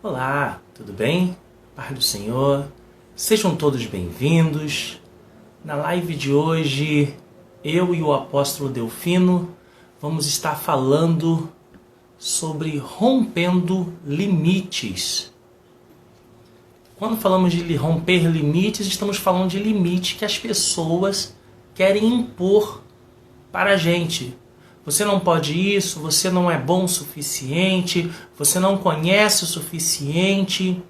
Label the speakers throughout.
Speaker 1: Olá, tudo bem? Paz do Senhor. Sejam todos bem-vindos. Na live de hoje, eu e o apóstolo Delfino vamos estar falando sobre rompendo limites. Quando falamos de romper limites, estamos falando de limite que as pessoas querem impor para a gente. Você não pode isso, você não é bom o suficiente, você não conhece o suficiente,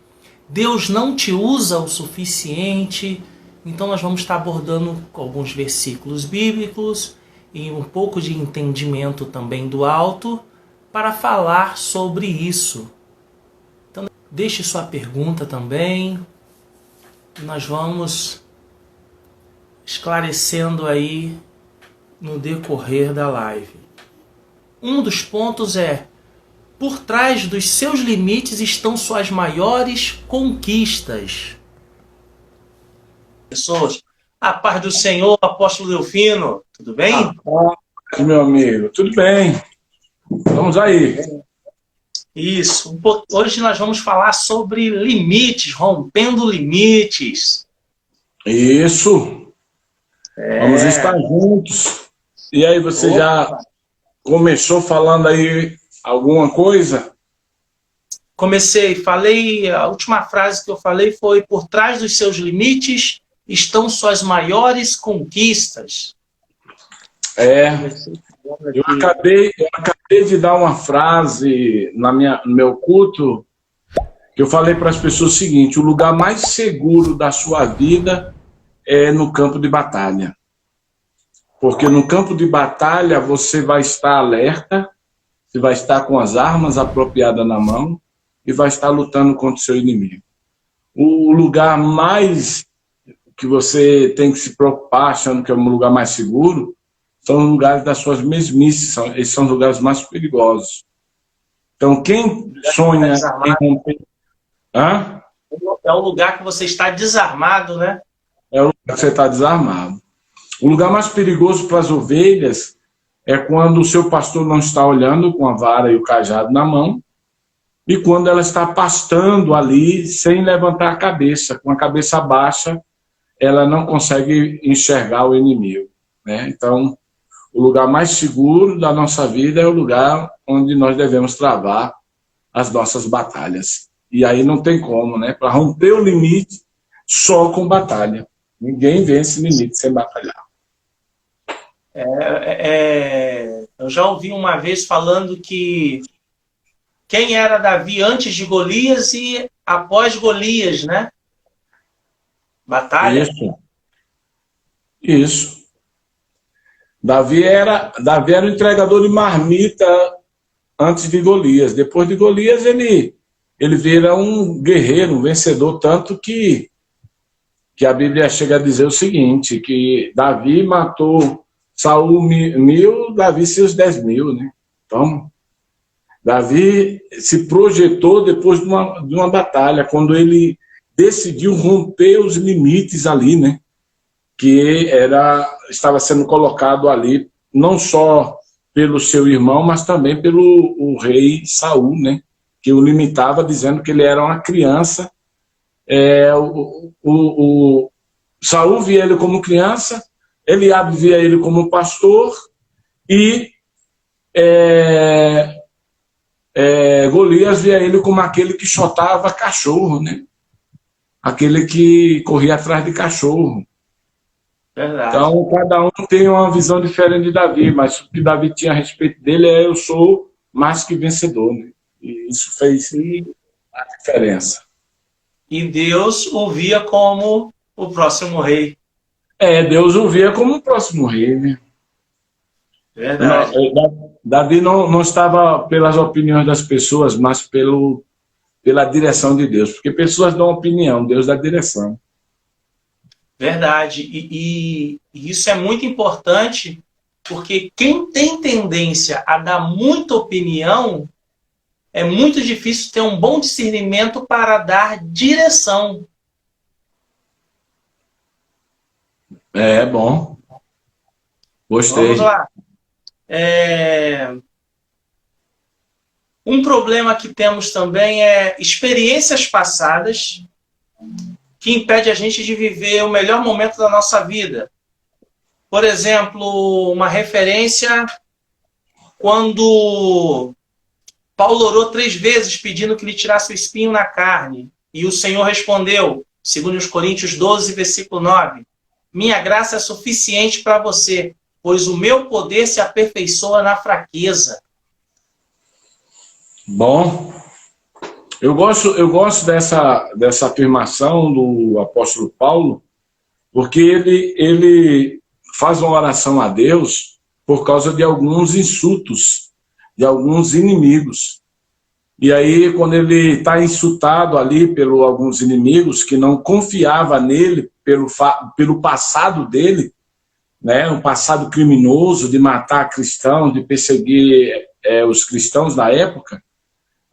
Speaker 1: Deus não te usa o suficiente. Então nós vamos estar abordando alguns versículos bíblicos e um pouco de entendimento também do alto para falar sobre isso. Então deixe sua pergunta também e nós vamos esclarecendo aí no decorrer da live. Um dos pontos é: por trás dos seus limites estão suas maiores conquistas. Pessoas, a paz do Senhor, apóstolo Delfino, tudo bem?
Speaker 2: Meu amigo, tudo bem? Vamos aí.
Speaker 1: Isso. Hoje nós vamos falar sobre limites, rompendo limites.
Speaker 2: Isso. Vamos estar juntos. E aí, você já
Speaker 1: Opa.
Speaker 2: começou falando aí alguma coisa?
Speaker 1: Falei, a última frase que eu falei foi: por trás dos seus limites estão suas maiores conquistas.
Speaker 2: É,
Speaker 1: Comecei falando
Speaker 2: eu
Speaker 1: aqui.
Speaker 2: acabei de dar uma frase no meu culto que eu falei para as pessoas o seguinte: o lugar mais seguro da sua vida é no campo de batalha. Porque no campo de batalha você vai estar alerta, você vai estar com as armas apropriadas na mão e vai estar lutando contra o seu inimigo. O lugar mais que você tem que se preocupar, achando que é um lugar mais seguro, são os lugares das suas mesmices, esses são os lugares mais perigosos. Então, quem
Speaker 1: Está
Speaker 2: sonha em
Speaker 1: desarmado.
Speaker 2: romper... Hã?
Speaker 1: É o lugar que você está desarmado, né?
Speaker 2: É o lugar que você está desarmado. O lugar mais perigoso para as ovelhas é quando o seu pastor não está olhando com a vara e o cajado na mão, e quando ela está pastando ali sem levantar a cabeça, com a cabeça baixa, ela não consegue enxergar o inimigo, né? Então, o lugar mais seguro da nossa vida é o lugar onde nós devemos travar as nossas batalhas. E aí não tem como, né? Para romper o limite, só com batalha. Ninguém vence limite sem batalhar.
Speaker 1: Eu já ouvi uma vez falando que quem era Davi antes de Golias e após Golias, né? Batalha.
Speaker 2: Isso, isso. Davi era o entregador de marmita antes de Golias. Depois de Golias, ele vira um guerreiro, um vencedor, tanto que a Bíblia chega a dizer o seguinte, que Davi matou Saul mil, Davi seus 10.000, né? Então, Davi se projetou depois de uma batalha, quando ele decidiu romper os limites ali, né? Que estava sendo colocado ali, não só pelo seu irmão, mas também pelo o rei Saul, né? Que o limitava, dizendo que ele era uma criança. O Saul via ele como criança, Eliabe via ele como pastor e Golias via ele como aquele que chotava cachorro, né? Aquele que corria atrás de cachorro.
Speaker 1: Verdade.
Speaker 2: Então, cada um tem uma visão diferente de Davi, mas o que Davi tinha a respeito dele é: eu sou mais que vencedor, né? E isso fez
Speaker 1: E,
Speaker 2: a diferença.
Speaker 1: e Deus o via como o próximo rei.
Speaker 2: Deus o via como o próximo rei, né?
Speaker 1: Verdade.
Speaker 2: Davi não estava pelas opiniões das pessoas, mas pela direção de Deus. Porque pessoas dão opinião, Deus dá direção.
Speaker 1: Verdade. E isso é muito importante, porque quem tem tendência a dar muita opinião, é muito difícil ter um bom discernimento para dar direção.
Speaker 2: É bom,
Speaker 1: Vamos
Speaker 2: gostei.
Speaker 1: lá. É, Um problema que temos também é experiências passadas que impedem a gente de viver o melhor momento da nossa vida. Por exemplo, uma referência quando Paulo orou 3 vezes pedindo que lhe tirasse o espinho na carne. E o Senhor respondeu, segundo os Coríntios 12, versículo 9, minha graça é suficiente para você, pois o meu poder se aperfeiçoa na fraqueza.
Speaker 2: Bom, eu gosto dessa afirmação do apóstolo Paulo, porque ele faz uma oração a Deus por causa de alguns insultos, de alguns inimigos. E aí, quando ele está insultado ali por alguns inimigos que não confiavam nele pelo passado dele, né, um passado criminoso de matar cristãos, de perseguir os cristãos na época,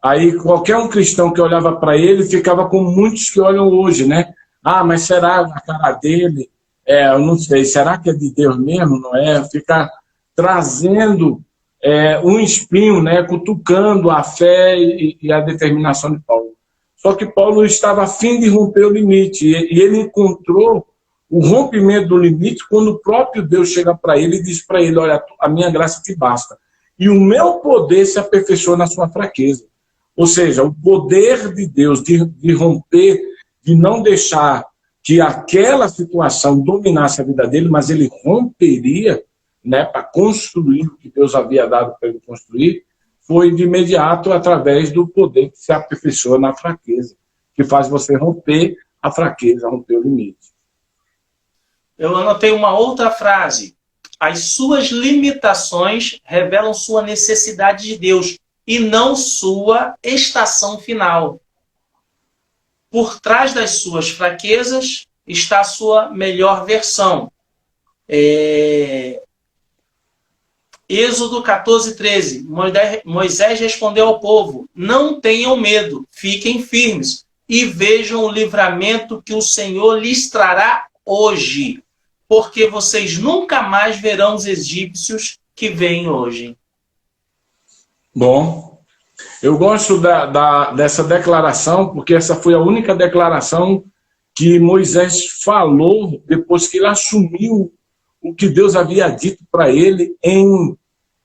Speaker 2: aí qualquer um cristão que olhava para ele ficava como muitos que olham hoje, né? Ah, mas será a cara dele? Eu não sei, será que é de Deus mesmo? Não é? Ficar trazendo um espinho, né, cutucando a fé e a determinação de Paulo. Só que Paulo estava a fim de romper o limite, e ele encontrou o rompimento do limite quando o próprio Deus chega para ele e diz para ele, olha, a minha graça te basta. E o meu poder se aperfeiçoa na sua fraqueza. Ou seja, o poder de Deus de romper, de não deixar que aquela situação dominasse a vida dele, mas ele romperia, né, para construir o que Deus havia dado para ele construir, foi de imediato através do poder que se aperfeiçoa na fraqueza, que faz você romper a fraqueza, romper o limite.
Speaker 1: Eu anotei uma outra frase. As suas limitações revelam sua necessidade de Deus e não sua estação final. Por trás das suas fraquezas está a sua melhor versão. Êxodo 14, 13. Moisés respondeu ao povo, não tenham medo, fiquem firmes e vejam o livramento que o Senhor lhes trará hoje, porque vocês nunca mais verão os egípcios que vêm hoje.
Speaker 2: Bom, eu gosto dessa declaração, porque essa foi a única declaração que Moisés falou depois que ele assumiu o que Deus havia dito para ele em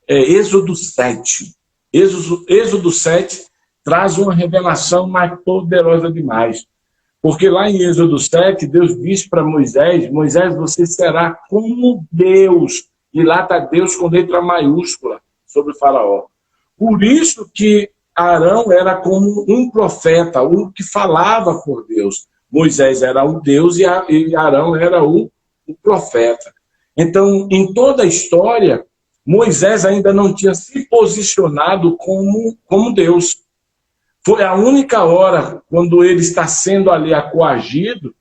Speaker 2: Êxodo 7. Êxodo 7 traz uma revelação mais poderosa demais. Porque lá em Êxodo 7, Deus disse para Moisés, Moisés, você será como Deus. E lá está Deus com letra maiúscula sobre o faraó. Por isso que Arão era como um profeta, um que falava por Deus. Moisés era o Deus e Arão era o profeta. Então, em toda a história, Moisés ainda não tinha se posicionado como Deus. Foi a única hora, quando ele está sendo ali coagido,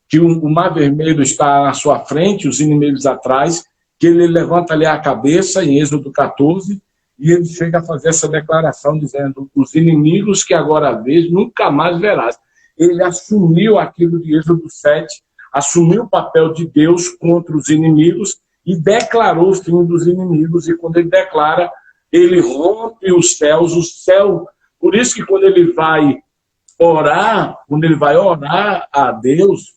Speaker 2: que o Mar Vermelho está na sua frente, os inimigos atrás, que ele levanta ali a cabeça, em Êxodo 14, e ele chega a fazer essa declaração, dizendo, os inimigos que agora vês, nunca mais verás. Ele assumiu aquilo de Êxodo 7, assumiu o papel de Deus contra os inimigos e declarou o fim dos inimigos. E quando ele declara, ele rompe os céus, o céu. Por isso que quando ele vai orar a Deus,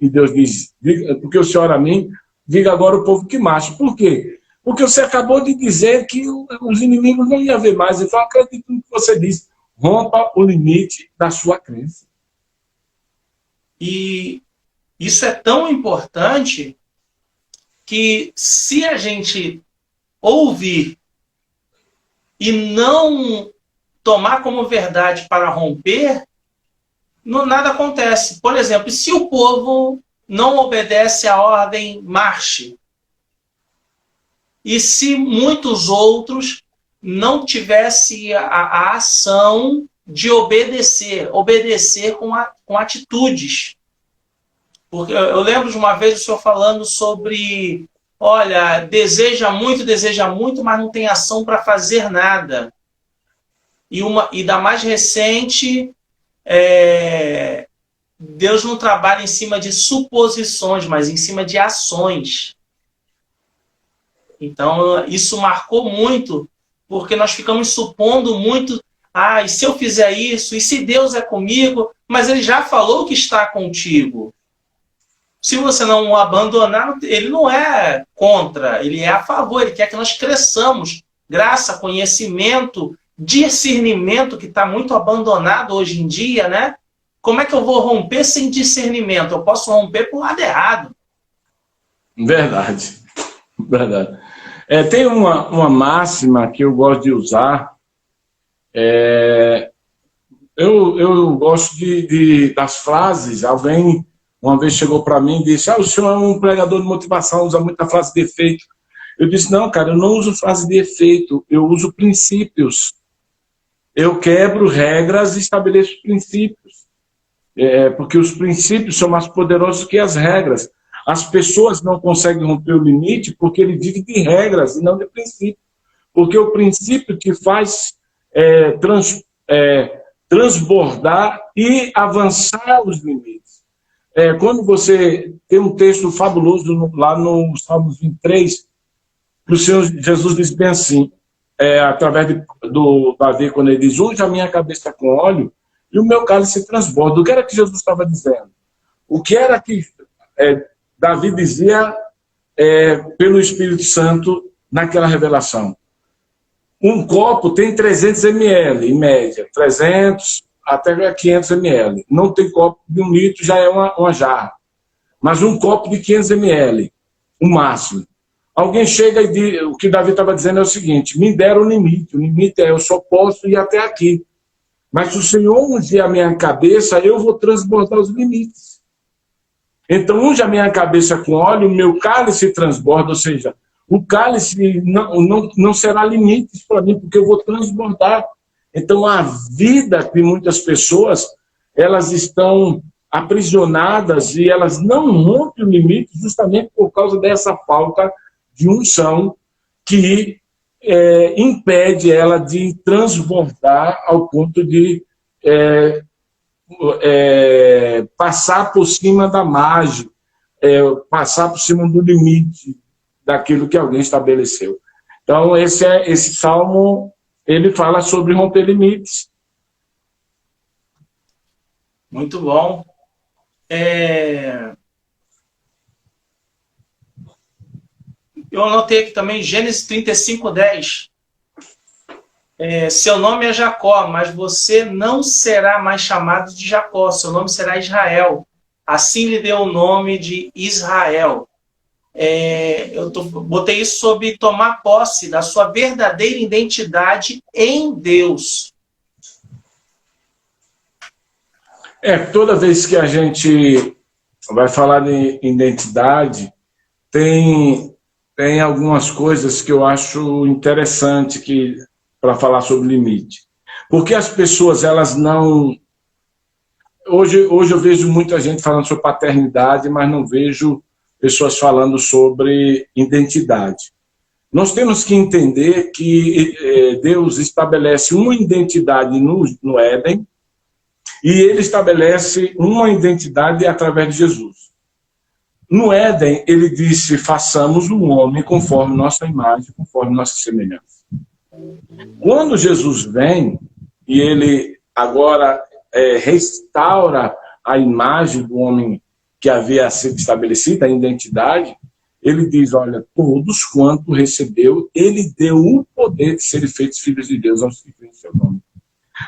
Speaker 2: e Deus diz, porque o Senhor ora a mim, diga agora o povo que marcha. Por quê? Porque você acabou de dizer que os inimigos não iam ver mais. Então, acredito no que você disse. Rompa o limite da sua crença.
Speaker 1: E isso é tão importante que se a gente ouvir e não tomar como verdade para romper, nada acontece. Por exemplo, se o povo não obedece à ordem marche, e se muitos outros não tivessem a ação de obedecer com atitudes. Porque eu lembro de uma vez o senhor falando sobre, olha, deseja muito, mas não tem ação para fazer nada. E da mais recente, Deus não trabalha em cima de suposições, mas em cima de ações. Então, isso marcou muito porque nós ficamos supondo muito, e se eu fizer isso, e se Deus é comigo, mas ele já falou que está contigo. Se você não o abandonar, ele não é contra, ele é a favor, ele quer que nós cresçamos. Graça, conhecimento, discernimento, que está muito abandonado hoje em dia, né? Como é que eu vou romper sem discernimento? Eu posso romper por lado errado.
Speaker 2: Verdade, verdade. Tem uma máxima que eu gosto de usar. Eu gosto das frases. Alguém uma vez chegou para mim e disse: o senhor é um pregador de motivação, usa muita frase de efeito. Eu disse: não, cara, eu não uso frase de efeito, eu uso princípios. Eu quebro regras e estabeleço princípios. Porque os princípios são mais poderosos que as regras. As pessoas não conseguem romper o limite porque ele vive de regras e não de princípio. Porque o princípio te faz transbordar e avançar os limites. Quando você tem um texto fabuloso lá no Salmos 23, que o Senhor Jesus diz bem assim, através do Davi, quando ele diz: unge a minha cabeça com óleo e o meu cálice transborda. O que era que Jesus estava dizendo? O que era que Davi dizia pelo Espírito Santo naquela revelação? Um copo tem 300 ml, em média, 300 até 500 ml. Não tem copo de 1 litro, já é uma jarra. Mas um copo de 500 ml, o máximo. Alguém chega e diz, o que Davi estava dizendo é o seguinte: me deram o limite eu só posso ir até aqui. Mas se o Senhor ungir a minha cabeça, eu vou transbordar os limites. Então, unge a minha cabeça com óleo, o meu cálice transborda, ou seja, o cálice não será limites para mim, porque eu vou transbordar. Então, a vida de muitas pessoas, elas estão aprisionadas e elas não rompem o limite justamente por causa dessa falta de unção que impede ela de transbordar ao ponto de passar por cima da margem, passar por cima do limite daquilo que alguém estabeleceu. Então, esse salmo, ele fala sobre romper limites.
Speaker 1: Muito bom. Eu anotei aqui também Gênesis 35:10. Seu nome é Jacó, mas você não será mais chamado de Jacó, seu nome será Israel. Assim lhe deu o nome de Israel. Botei isso sobre tomar posse da sua verdadeira identidade em Deus.
Speaker 2: Toda vez que a gente vai falar de identidade, tem algumas coisas que eu acho interessante para falar sobre limite. Porque as pessoas, elas não... Hoje eu vejo muita gente falando sobre paternidade, mas não vejo pessoas falando sobre identidade. Nós temos que entender que Deus estabelece uma identidade no Éden e ele estabelece uma identidade através de Jesus. No Éden, ele disse: façamos o homem conforme nossa imagem, conforme nossa semelhança. Quando Jesus vem e ele agora restaura a imagem do homem que havia sido estabelecida, a identidade, ele diz: olha, todos quanto recebeu, ele deu o poder de serem feitos filhos de Deus aos que creem em seu nome.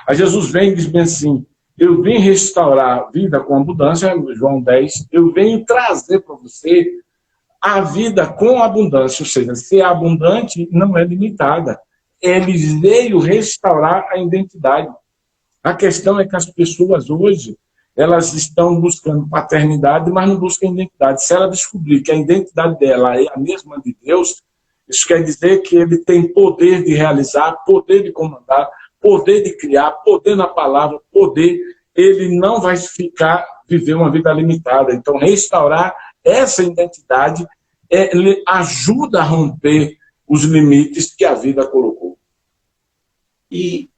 Speaker 2: Aí Jesus vem e diz bem assim: eu vim restaurar a vida com abundância, João 10, eu venho trazer para você a vida com abundância, ou seja, ser abundante não é limitada. Ele veio restaurar a identidade. A questão é que as pessoas hoje, elas estão buscando paternidade, mas não buscam identidade. Se ela descobrir que a identidade dela é a mesma de Deus, isso quer dizer que ele tem poder de realizar, poder de comandar, poder de criar, poder na palavra, poder. Ele não vai viver uma vida limitada. Então, restaurar essa identidade ele ajuda a romper os limites que a vida colocou.
Speaker 1: E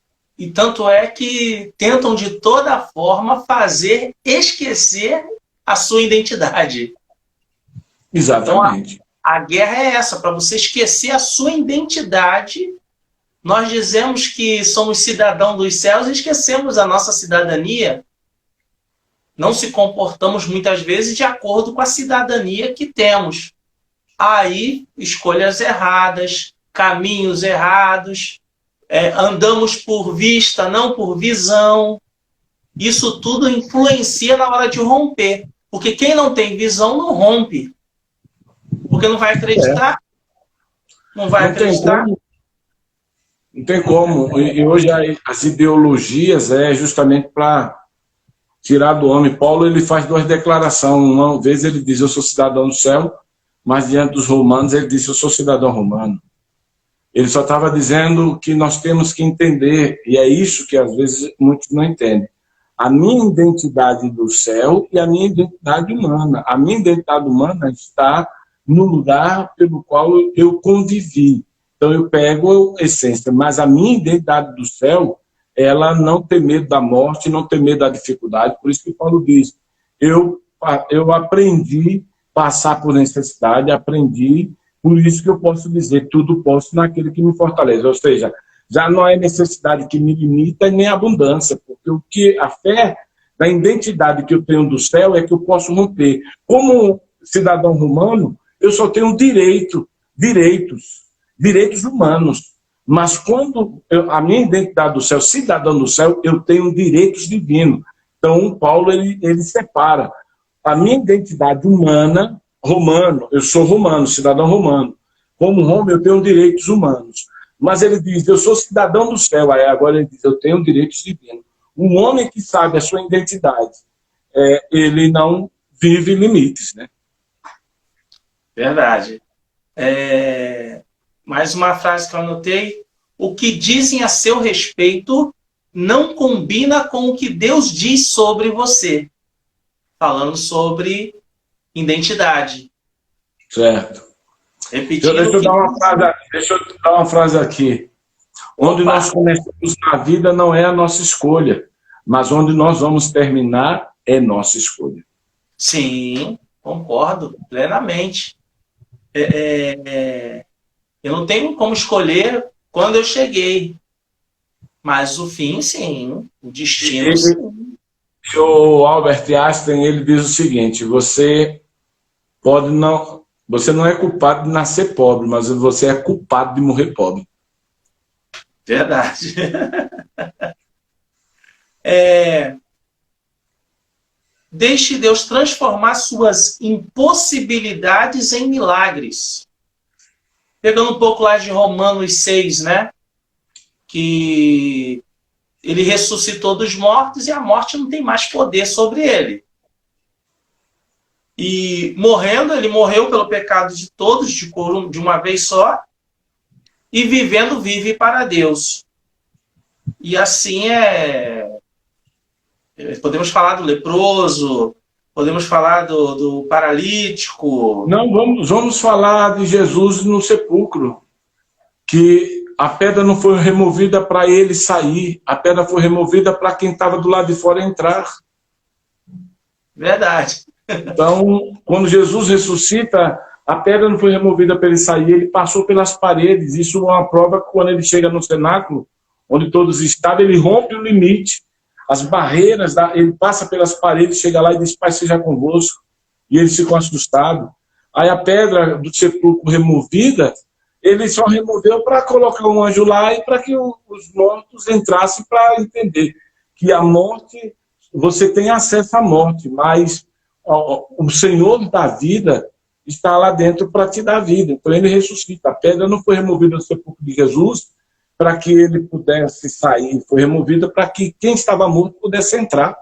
Speaker 1: tanto é que tentam de toda forma fazer esquecer a sua identidade.
Speaker 2: Exatamente.
Speaker 1: Então, a guerra é essa, para você esquecer a sua identidade Nós dizemos que somos cidadãos dos céus e esquecemos a nossa cidadania. Não se comportamos muitas vezes de acordo com a cidadania que temos. Aí, escolhas erradas, caminhos errados, andamos por vista, não por visão. Isso tudo influencia na hora de romper. Porque quem não tem visão não rompe. Porque não vai acreditar. Não vai acreditar.
Speaker 2: Não tem como. E hoje as ideologias é justamente para tirar do homem. Paulo ele faz duas declarações. Uma vez ele diz, eu sou cidadão do céu, mas diante dos romanos ele disse, eu sou cidadão romano. Ele só estava dizendo que nós temos que entender, e é isso que às vezes muitos não entendem, a minha identidade do céu e a minha identidade humana. A minha identidade humana está no lugar pelo qual eu convivi. Então eu pego a essência, mas a minha identidade do céu, ela não tem medo da morte, não tem medo da dificuldade. Por isso que Paulo diz, eu aprendi a passar por necessidade, aprendi, por isso que eu posso dizer, tudo posso naquele que me fortalece. Ou seja, já não é necessidade que me limita nem abundância, porque o que a fé da identidade que eu tenho do céu é que eu posso romper. Como cidadão romano, eu só tenho direitos humanos. Mas quando a minha identidade do céu, cidadão do céu, eu tenho direitos divinos. Então, Paulo, ele separa. A minha identidade humana, romano, eu sou romano, cidadão romano. Como romano, eu tenho direitos humanos. Mas ele diz, eu sou cidadão do céu. Aí agora ele diz, eu tenho direitos divinos. Um homem que sabe a sua identidade, ele não vive limites, né?
Speaker 1: Verdade. Mais uma frase que eu anotei. O que dizem a seu respeito não combina com o que Deus diz sobre você. Falando sobre identidade.
Speaker 2: Certo.
Speaker 1: Repetindo
Speaker 2: Deixa eu dar uma frase aqui. Onde nós começamos na vida não é a nossa escolha, mas onde nós vamos terminar é nossa escolha.
Speaker 1: Sim, concordo plenamente. Eu não tenho como escolher quando eu cheguei, mas o fim, sim, o destino, sim.
Speaker 2: O Albert Einstein, ele diz o seguinte, você não é culpado de nascer pobre, mas você é culpado de morrer pobre.
Speaker 1: Verdade. Deixe Deus transformar suas impossibilidades em milagres. Pegando um pouco lá de Romanos 6, né? Que ele ressuscitou dos mortos e a morte não tem mais poder sobre ele. E morrendo, ele morreu pelo pecado de todos, de uma vez só, e vivendo, vive para Deus. E assim podemos falar do leproso, podemos falar do paralítico.
Speaker 2: Não, vamos falar de Jesus no sepulcro, que a pedra não foi removida para ele sair, a pedra foi removida para quem estava do lado de fora entrar.
Speaker 1: Verdade.
Speaker 2: Então, quando Jesus ressuscita, a pedra não foi removida para ele sair, ele passou pelas paredes. Isso é uma prova que quando ele chega no cenáculo, onde todos estavam, ele rompe o limite, as barreiras, ele passa pelas paredes, chega lá e diz, Pai, seja convosco. E eles ficam assustados. Aí a pedra do sepulcro removida, ele só removeu para colocar um anjo lá e para que os mortos entrassem para entender que a morte, você tem acesso à morte, mas o Senhor da vida está lá dentro para te dar vida. Então ele ressuscita. A pedra não foi removida do sepulcro de Jesus para que ele pudesse sair, foi removida para que quem estava morto pudesse entrar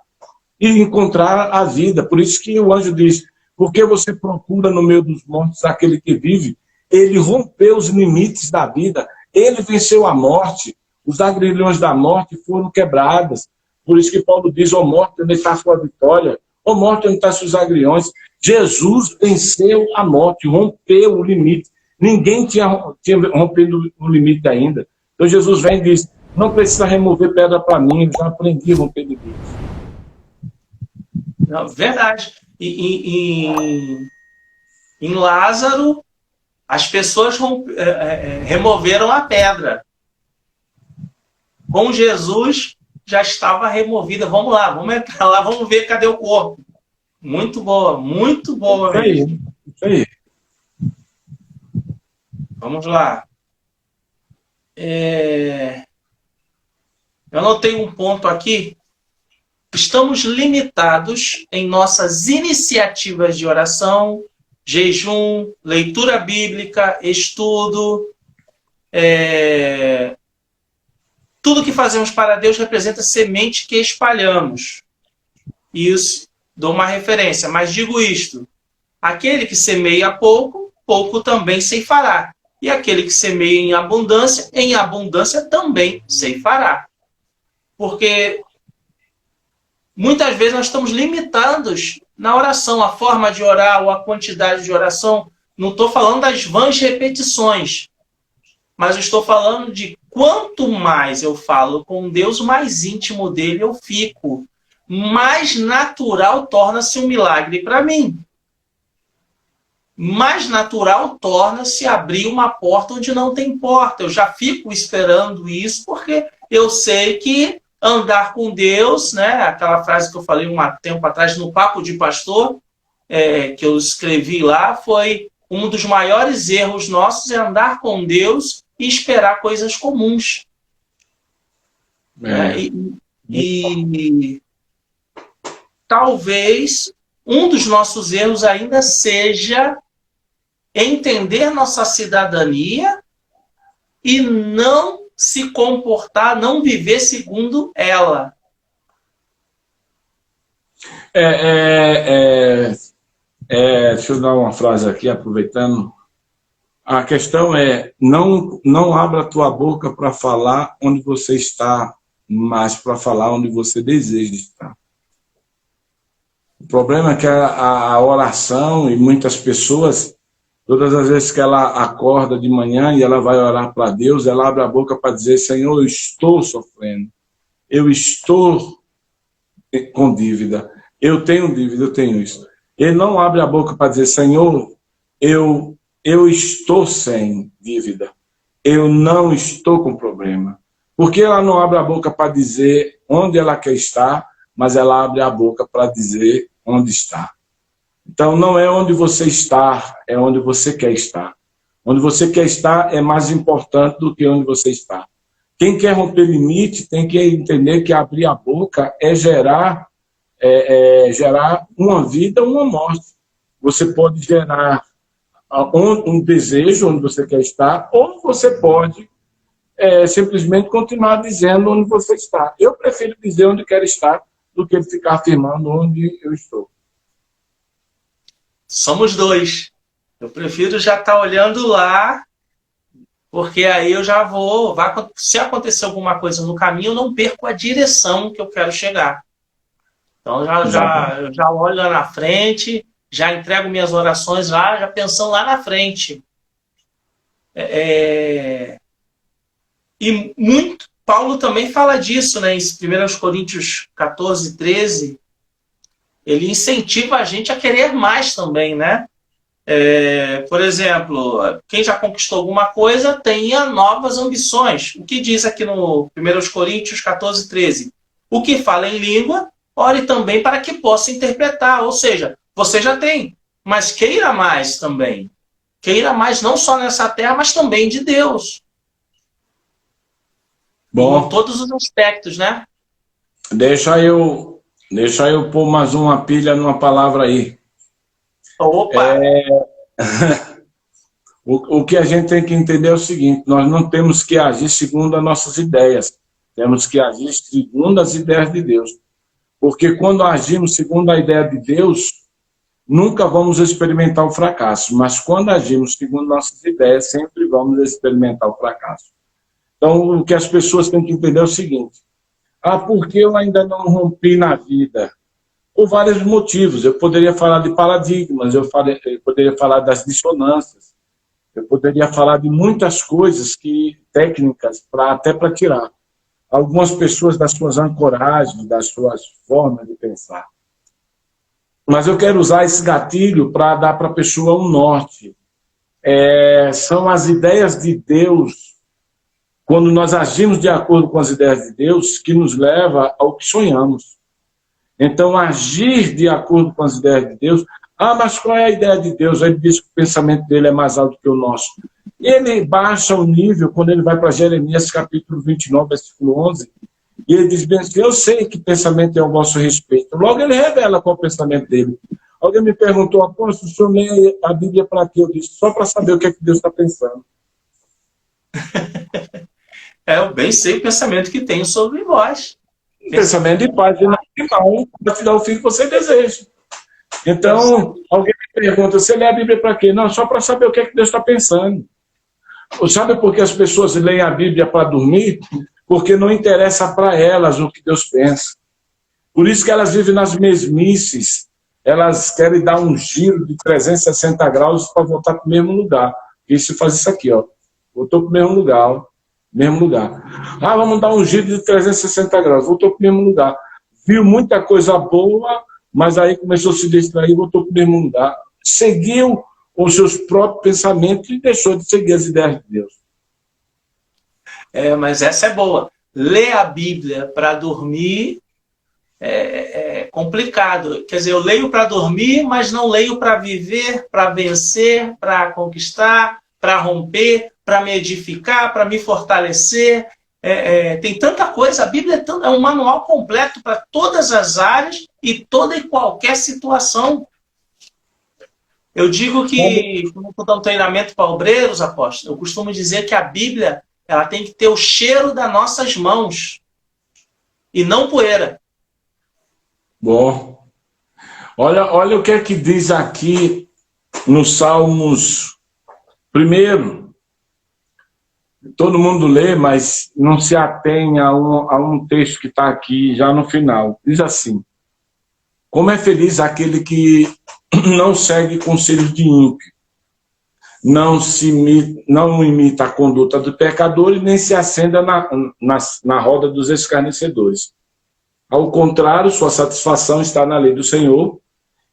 Speaker 2: e encontrar a vida. Por isso que o anjo diz, por que você procura no meio dos mortos aquele que vive? Ele rompeu os limites da vida, ele venceu a morte, os agrilhões da morte foram quebradas. Por isso que Paulo diz, ó morte, onde está a sua vitória? Ó morte, onde estão seus agrilhões? Jesus venceu a morte, rompeu o limite. Ninguém tinha rompido o limite ainda. Então Jesus vem e diz, não precisa remover pedra para mim, eu já aprendi a romper limites.
Speaker 1: Não, verdade. Em Lázaro, as pessoas removeram a pedra. com Jesus já estava removida. Vamos lá, vamos entrar lá, vamos ver cadê o corpo. Muito boa mesmo.
Speaker 2: Isso aí.
Speaker 1: Vamos lá. Eu anotei um ponto aqui. Estamos limitados em nossas iniciativas de oração, jejum, leitura bíblica, estudo. Tudo que fazemos para Deus representa semente que espalhamos. Isso, dou uma referência, mas digo isto. Aquele que semeia pouco, pouco também ceifará. E aquele que semeia em abundância também ceifará. Porque muitas vezes nós estamos limitados na oração, a forma de orar ou a quantidade de oração. Não estou falando das vãs repetições, mas eu estou falando de quanto mais eu falo com Deus, mais íntimo dele eu fico. Mais natural torna-se um milagre para mim. Mais natural torna-se abrir uma porta onde não tem porta. Eu já fico esperando isso porque eu sei que andar com Deus, né? Aquela frase que eu falei um tempo atrás no Papo de Pastor, que eu escrevi lá, foi um dos maiores erros nossos é andar com Deus e esperar coisas comuns. E talvez um dos nossos erros ainda seja entender nossa cidadania e não se comportar, não viver segundo ela.
Speaker 2: Deixa eu dar uma frase aqui, aproveitando. A questão é, não abra a tua boca para falar onde você está, mas para falar onde você deseja estar. O problema é que a oração, e muitas pessoas, todas as vezes que ela acorda de manhã e ela vai orar para Deus, ela abre a boca para dizer, Senhor, eu estou sofrendo, eu estou com dívida, eu tenho dívida, eu tenho isso. Ele não abre a boca para dizer, Senhor, eu estou sem dívida, eu não estou com problema. Porque ela não abre a boca para dizer onde ela quer estar, mas ela abre a boca para dizer onde está. Então, não é onde você está, é onde você quer estar. Onde você quer estar é mais importante do que onde você está. Quem quer romper limite tem que entender que abrir a boca é gerar uma vida ou uma morte. Você pode gerar um desejo onde você quer estar, ou você pode simplesmente continuar dizendo onde você está. Eu prefiro dizer onde quero estar do que ficar afirmando onde eu estou.
Speaker 1: Somos dois. Eu prefiro já estar olhando lá, porque aí eu já vou... se acontecer alguma coisa no caminho, eu não perco a direção que eu quero chegar. Então eu já olho lá na frente, já entrego minhas orações lá, já pensando lá na frente. E Paulo também fala disso, né? Em 1 Coríntios 14, 13, ele incentiva a gente a querer mais também, né? Por exemplo, quem já conquistou alguma coisa tenha novas ambições. O que diz aqui no 1 Coríntios 14, 13? O que fala em língua, ore também para que possa interpretar. Ou seja, você já tem, mas queira mais também. Queira mais não só nessa terra, mas também de Deus.
Speaker 2: Bom,
Speaker 1: em todos os aspectos, né?
Speaker 2: Deixa eu pôr mais uma pilha numa palavra aí.
Speaker 1: Opa!
Speaker 2: O que a gente tem que entender é o seguinte, nós não temos que agir segundo as nossas ideias, temos que agir segundo as ideias de Deus. Porque quando agimos segundo a ideia de Deus, nunca vamos experimentar o fracasso, mas quando agimos segundo nossas ideias, sempre vamos experimentar o fracasso. Então, o que as pessoas têm que entender é o seguinte, por que eu ainda não rompi na vida? Por vários motivos. Eu poderia falar de paradigmas, eu poderia falar das dissonâncias, eu poderia falar de muitas coisas técnicas, até para tirar algumas pessoas das suas ancoragens, das suas formas de pensar. Mas eu quero usar esse gatilho para dar para a pessoa um norte. São as ideias de Deus quando nós agimos de acordo com as ideias de Deus, que nos leva ao que sonhamos. Então, agir de acordo com as ideias de Deus. Ah, mas qual é a ideia de Deus? Ele diz que o pensamento dele é mais alto que o nosso. Ele baixa o nível quando ele vai para Jeremias capítulo 29, versículo 11, e ele diz bem assim: eu sei que pensamento é ao vosso respeito. Logo ele revela qual é o pensamento dele. Alguém me perguntou: apóstolo, o senhor lê a Bíblia para quê? Eu disse: só para saber o que é que Deus está pensando.
Speaker 1: Eu bem sei o pensamento que tenho sobre vós.
Speaker 2: Pensamento de paz e não de mal, para te dar o fim que você deseja. Então, alguém me pergunta: você lê a Bíblia para quê? Não, só para saber o que é que Deus está pensando. Sabe por que as pessoas leem a Bíblia para dormir? Porque não interessa para elas o que Deus pensa. Por isso que elas vivem nas mesmices. Elas querem dar um giro de 360 graus para voltar para o mesmo lugar. E se faz isso aqui, ó. Voltou para o mesmo lugar, ó. Mesmo lugar. Ah, vamos dar um giro de 360 graus. Voltou para o mesmo lugar. Viu muita coisa boa, mas aí começou a se distrair e voltou para o mesmo lugar. Seguiu os seus próprios pensamentos e deixou de seguir as ideias de Deus.
Speaker 1: Mas essa é boa. Ler a Bíblia para dormir é complicado. Quer dizer, eu leio para dormir, mas não leio para viver, para vencer, para conquistar, para romper, para me edificar, para me fortalecer. Tem tanta coisa. A Bíblia é um manual completo para todas as áreas e toda e qualquer situação. Eu digo que, quando eu estou dando treinamento para obreiros, apóstolo, eu costumo dizer que a Bíblia ela tem que ter o cheiro das nossas mãos e não poeira.
Speaker 2: Bom, olha o que é que diz aqui no Salmos. Primeiro, todo mundo lê, mas não se atém a um texto que está aqui já no final. Diz assim: como é feliz aquele que não segue conselhos de ímpio, não imita a conduta do pecador e nem se assenta na roda dos escarnecedores. Ao contrário, sua satisfação está na lei do Senhor,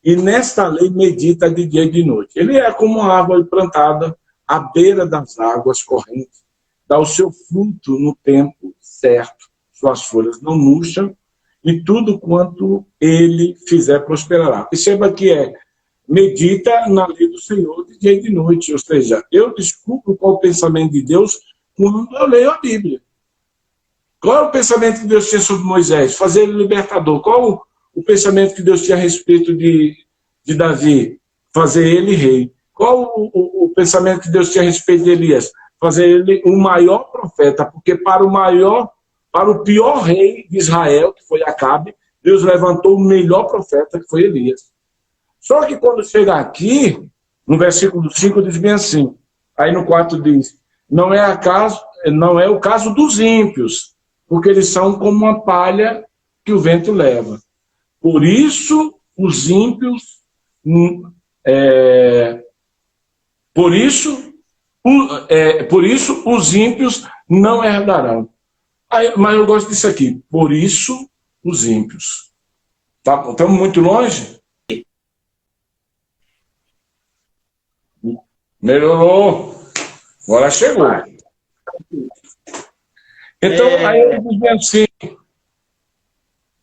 Speaker 2: e nesta lei medita de dia e de noite. Ele é como uma árvore plantada à beira das águas correntes, dá o seu fruto no tempo certo, suas folhas não murcham, e tudo quanto ele fizer prosperará. Perceba que medita na lei do Senhor de dia e de noite, ou seja, eu descubro qual é o pensamento de Deus quando eu leio a Bíblia. Qual é o pensamento que Deus tinha sobre Moisés? Fazer ele libertador. Qual o pensamento que Deus tinha a respeito de Davi? Fazer ele rei. Qual o pensamento que Deus tinha a respeito de Elias? Fazer ele o maior profeta, porque para o pior rei de Israel, que foi Acabe, Deus levantou o melhor profeta, que foi Elias. Só que quando chega aqui, no versículo 5 diz bem assim, aí no 4 diz: não é o caso dos ímpios, porque eles são como uma palha que o vento leva. Por isso os ímpios os ímpios não herdarão. Mas eu gosto disso aqui. Por isso os ímpios. Tá, estamos muito longe? Melhorou. Agora chegou. Então, aí ele diz assim,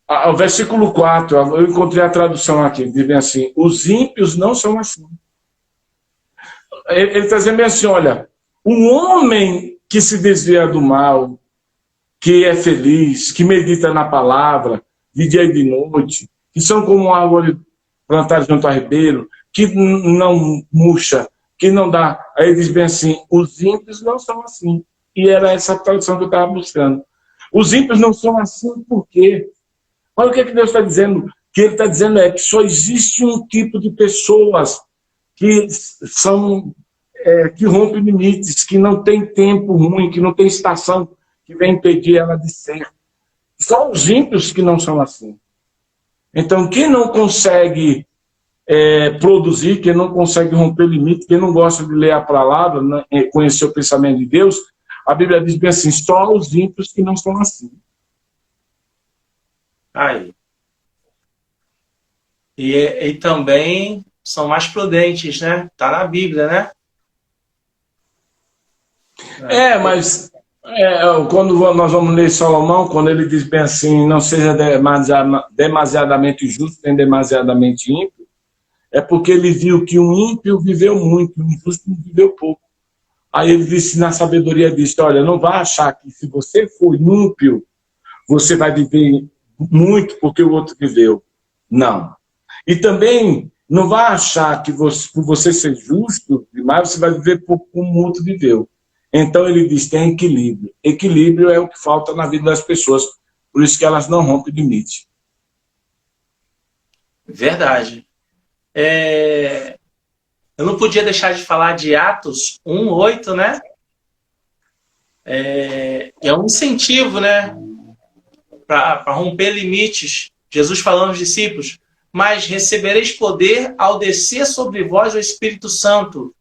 Speaker 2: o versículo 4, eu encontrei a tradução aqui, diz bem assim: os ímpios não são assim. Ele está dizendo bem assim: olha, o homem que se desvia do mal, que é feliz, que medita na palavra, de dia e de noite, que são como uma árvore plantada junto a ribeiro, que não murcha, que não dá. Aí ele diz bem assim: os ímpios não são assim. E era essa tradução que eu estava buscando. Os ímpios não são assim por quê? Olha o que Deus está dizendo. O que ele está dizendo é que só existe um tipo de pessoas que que rompem limites, que não tem tempo ruim, que não tem estação que vem impedir ela de ser. Só os ímpios que não são assim. Então, quem não consegue produzir, quem não consegue romper limite, quem não gosta de ler a palavra, né, conhecer o pensamento de Deus, a Bíblia diz bem assim: só os ímpios que não são assim.
Speaker 1: Aí. E também são mais prudentes, né? Está na Bíblia, né?
Speaker 2: Mas Quando nós vamos ler Salomão, quando ele diz bem assim, não seja demasiadamente justo nem demasiadamente ímpio, é porque ele viu que um ímpio viveu muito, um justo viveu pouco. Aí ele disse, na sabedoria, disse, olha, não vá achar que se você for ímpio, você vai viver muito porque o outro viveu. Não. E também não vá achar que você, por você ser justo demais, você vai viver pouco como o outro viveu. Então ele diz, tem equilíbrio. Equilíbrio é o que falta na vida das pessoas, por isso que elas não rompem limite.
Speaker 1: Verdade. Eu não podia deixar de falar de Atos 1:8, né? É um incentivo, né? Para romper limites. Jesus falando aos discípulos, mas recebereis poder ao descer sobre vós o Espírito Santo,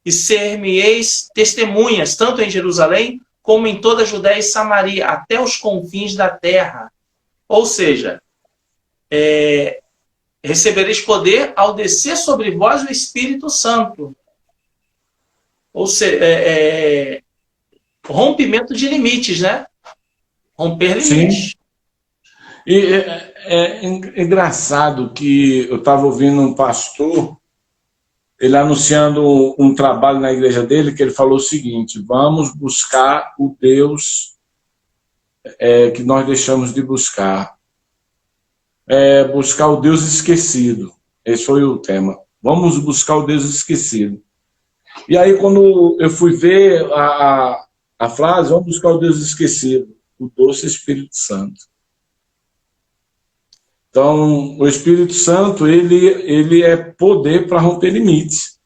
Speaker 1: e ser-me-eis testemunhas, tanto em Jerusalém, como em toda a Judéia e Samaria, até os confins da terra. Ou seja, recebereis poder ao descer sobre vós o Espírito Santo. Ou seja, rompimento de limites, né? Romper limites.
Speaker 2: Sim. E é engraçado que eu estava ouvindo um pastor, ele anunciando um trabalho na igreja dele, que ele falou o seguinte, vamos buscar o Deus que nós deixamos de buscar. Buscar o Deus esquecido. Esse foi o tema. Vamos buscar o Deus esquecido. E aí, quando eu fui ver a frase, vamos buscar o Deus esquecido, o doce Espírito Santo. Então, o Espírito Santo, ele é poder para romper limites.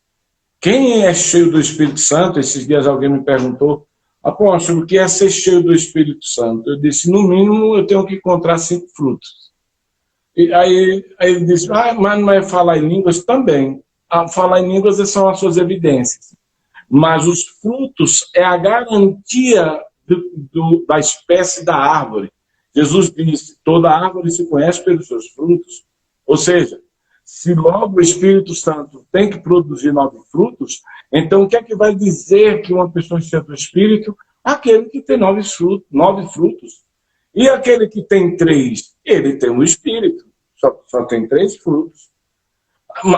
Speaker 2: Quem é cheio do Espírito Santo, esses dias alguém me perguntou, apóstolo, o que é ser cheio do Espírito Santo? Eu disse, no mínimo, eu tenho que encontrar 5 frutos. E aí ele disse, mas não é falar em línguas? Também. Falar em línguas são as suas evidências. Mas os frutos é a garantia da espécie da árvore. Jesus disse, toda árvore se conhece pelos seus frutos. Ou seja, se logo o Espírito Santo tem que produzir 9 frutos, então o que é que vai dizer que uma pessoa cheia do Espírito? Aquele que tem 9 frutos. E aquele que tem 3, ele tem um Espírito. Só tem 3 frutos.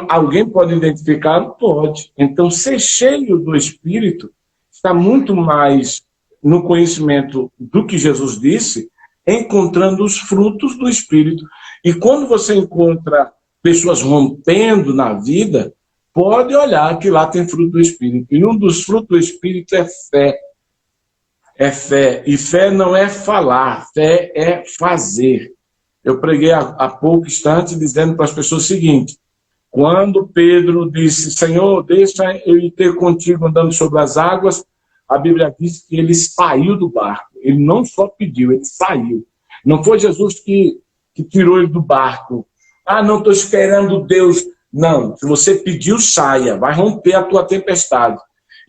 Speaker 2: Alguém pode identificar? Pode. Então, ser cheio do Espírito está muito mais no conhecimento do que Jesus disse, encontrando os frutos do Espírito. E quando você encontra pessoas rompendo na vida, pode olhar que lá tem fruto do Espírito. E um dos frutos do Espírito é fé. É fé. E fé não é falar, fé é fazer. Eu preguei há pouco instante dizendo para as pessoas o seguinte, quando Pedro disse, Senhor, deixa eu ir ter contigo andando sobre as águas, a Bíblia diz que ele saiu do barco. Ele não só pediu, ele saiu. Não foi Jesus que tirou ele do barco. Não estou esperando Deus. Não, se você pediu, saia. Vai romper a tua tempestade.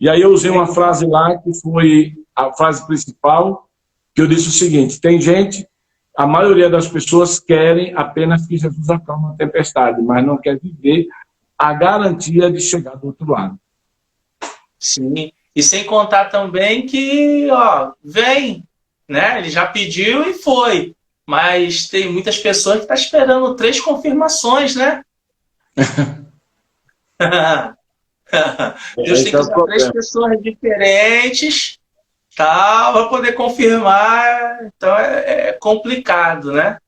Speaker 2: E aí eu usei uma frase lá, que foi a frase principal, que eu disse o seguinte, tem gente, a maioria das pessoas querem apenas que Jesus acalme a tempestade, mas não quer viver a garantia de chegar do outro lado.
Speaker 1: Sim. E sem contar também que, vem, né? Ele já pediu e foi. Mas tem muitas pessoas que estão esperando 3 confirmações, né? Deus tem que usar 3 pessoas diferentes, para poder confirmar. Então é complicado, né?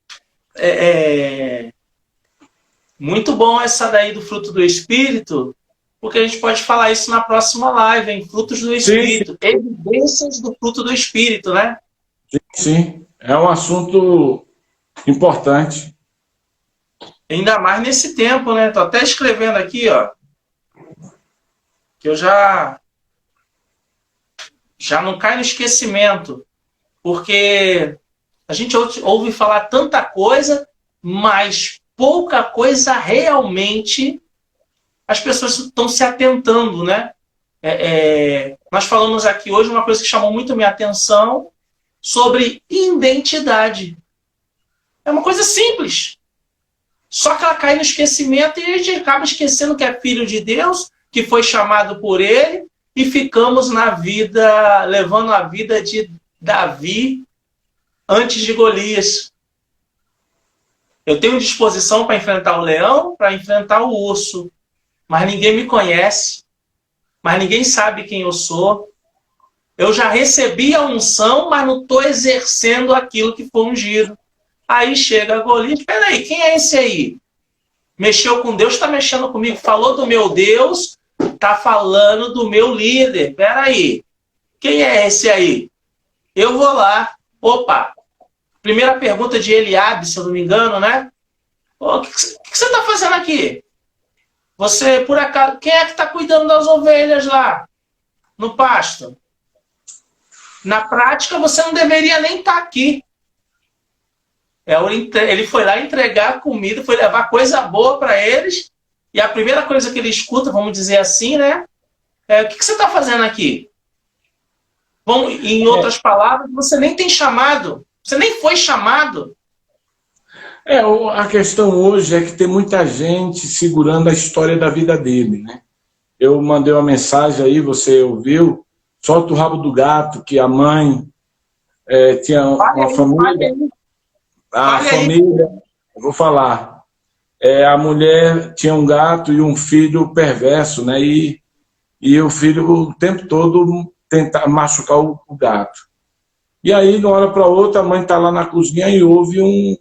Speaker 1: Muito bom essa daí do fruto do Espírito, porque a gente pode falar isso na próxima live, hein? Frutos do Espírito. Sim. Evidências do fruto do Espírito, né?
Speaker 2: Sim, é um assunto importante.
Speaker 1: Ainda mais nesse tempo, né? Tô até escrevendo aqui, que eu já não cai no esquecimento, porque a gente ouve falar tanta coisa, mas pouca coisa realmente as pessoas estão se atentando, né? Nós falamos aqui hoje uma coisa que chamou muito a minha atenção sobre identidade. É uma coisa simples. Só que ela cai no esquecimento e a gente acaba esquecendo que é filho de Deus, que foi chamado por ele, e ficamos na vida, levando a vida de Davi antes de Golias. Eu tenho disposição para enfrentar o leão, para enfrentar o urso, mas ninguém me conhece, mas ninguém sabe quem eu sou. Eu já recebi a unção, mas não estou exercendo aquilo que foi ungido. Aí chega Golias, peraí, quem é esse aí? Mexeu com Deus, está mexendo comigo. Falou do meu Deus, está falando do meu líder. Peraí, quem é esse aí? Eu vou lá. Opa, primeira pergunta de Eliabe, se eu não me engano, né? O que você está fazendo aqui? Você, por acaso, quem é que está cuidando das ovelhas lá, no pasto? Na prática, você não deveria nem estar aqui. Ele foi lá entregar comida, foi levar coisa boa para eles, e a primeira coisa que ele escuta, vamos dizer assim, né? O que você está fazendo aqui? Bom, em outras palavras, você nem tem chamado, você nem foi chamado.
Speaker 2: A questão hoje é que tem muita gente segurando a história da vida dele, né? Eu mandei uma mensagem aí, você ouviu? Solta o rabo do gato, que a mãe tinha uma família. A família, eu vou falar. A mulher tinha um gato e um filho perverso, né? E o filho o tempo todo tenta machucar o gato. E aí, de uma hora para outra, a mãe está lá na cozinha e ouve um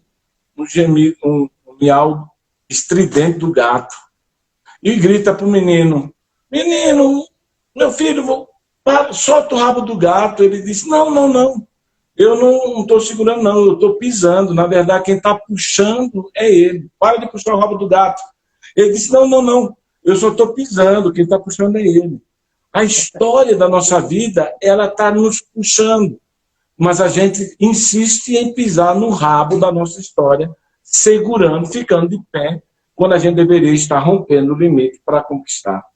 Speaker 2: gemido, um miau estridente do gato. E grita para o menino: menino, meu filho, solta o rabo do gato. Ele disse: não, eu não estou segurando, não, eu estou pisando. Na verdade, quem está puxando é ele. Para de puxar o rabo do gato. Ele disse: não, eu só estou pisando, quem está puxando é ele. A história da nossa vida, ela está nos puxando, mas a gente insiste em pisar no rabo da nossa história, segurando, ficando de pé, quando a gente deveria estar rompendo o limite para conquistar.